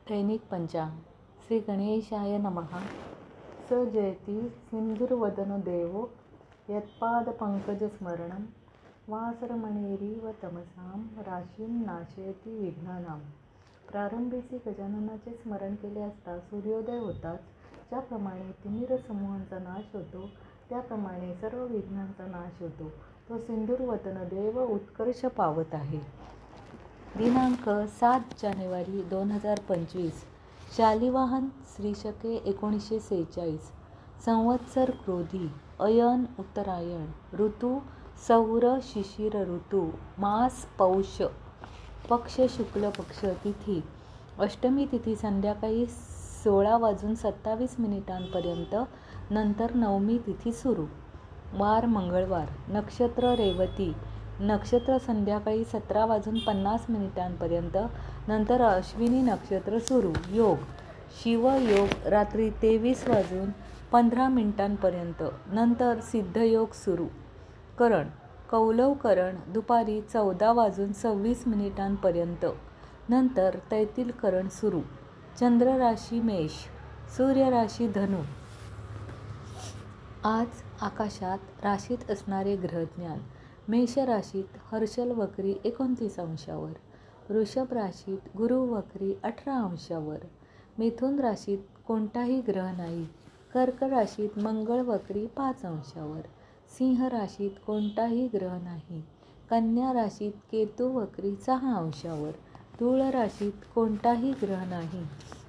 दैनिक पंचांग. श्री गणेशाय नमः. स जयति सिंधुर्वदनो देवो यत्पादपङ्कजस्मरणं वासरमणेरिव तमसां राशीं नाशयति विघ्नानां. प्रारंभीसी गजाननाचे स्मरण केले असता सूर्योदय होताच ज्याप्रमाणे तिमिर समूहांचा नाश होतो त्याप्रमाणे सर्व विघ्नांचा नाश होतो. तो सिंधुर्वदन देव उत्कर्ष पावत आहे. दिनांक 7 जानेवारी 2025. शालिवाहन श्रीशके 1946. संवत्सर क्रोधी. अयन उत्तरायण. ऋतू सौर शिशिर ऋतू. मास पौष. पक्ष शुक्ल पक्ष. तिथी अष्टमी तिथी संध्याकाळी 16:27 नंतर नवमी तिथी सुरू. वार मंगळवार. नक्षत्र रेवती. नक्षत्र संध्याकाळी 17:50 नंतर अश्विनी नक्षत्र सुरू. योग शिवयोग रात्री 23:15 नंतर सिद्धयोग सुरू. करण कौलव करण दुपारी 14:26 नंतर तैतील करण सुरू. चंद्र राशी मेष. सूर्य राशी धनु. आज आकाशात राशीत असणारे ग्रहज्ञान. मेष राशीत हर्षल वक्री 29 अंशावर. वृषभ राशीत गुरु वक्री 18 अंशावर. मिथुन राशीत कोणताही ग्रह नाही. कर्क राशीत मंगळ वक्री 5 अंशावर. सिंह राशीत कोणताही ग्रह नाही. कन्या राशीत केतू वक्री 6 अंशावर. तुळ राशीत कोणताही ग्रह नाही.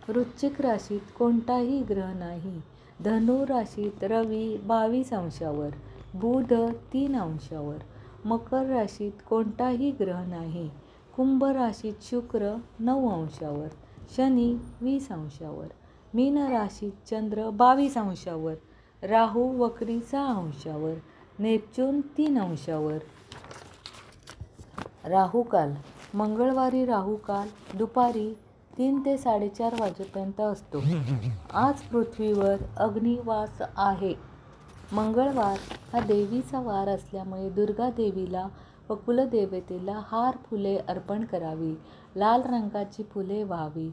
वृश्चिक राशीत कोणताही ग्रह नाही. धनु राशीत रवी 22 अंशावर. बुध 3 अंशावर. मकर राशीत कोणताही ग्रह नाही. कुंभ राशीत शुक्र 9 अंशावर. शनी 20 अंशावर. मीन राशीत चंद्र 22 अंशावर. राहू वक्री 6 अंशावर. नेपच्यून 3 अंशावर. राहुकाल. मंगळवारी राहुकाल दुपारी 3 ते 4:30 वाजेपर्यंत असतो. आज पृथ्वीवर अग्निवास आहे. मंगळवार हा देवीचा वार असल्यामुळे दुर्गा देवीला व कुलदेवतेला हार फुले अर्पण करावी. लाल रंगाची फुले व्हावी.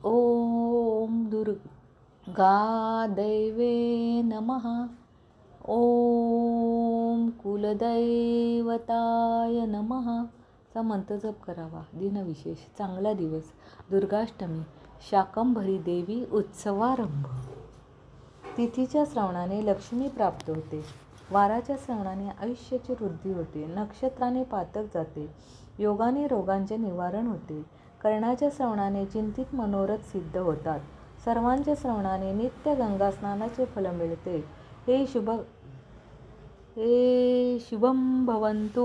ओम दुर्गा दैवे नमः. ओम कुलदैवताय नमः चा मंत्र जप करावा. दिनविशेष. चांगला दिवस. दुर्गाष्टमी. शाकंभरी देवी उत्सवारंभ. तिथीच्या श्रवणाने लक्ष्मी प्राप्त होते. वाराच्या श्रवणाने आयुष्याची वृद्धी होते. नक्षत्राने पातक जाते. योगाने रोगांचे निवारण होते. कर्णाच्या श्रवणाने चिंतित मनोरथ सिद्ध होतात. सर्वांच्या श्रवणाने नित्य गंगा स्नानाचे फल मिळते. हे शुभम भवन्तु.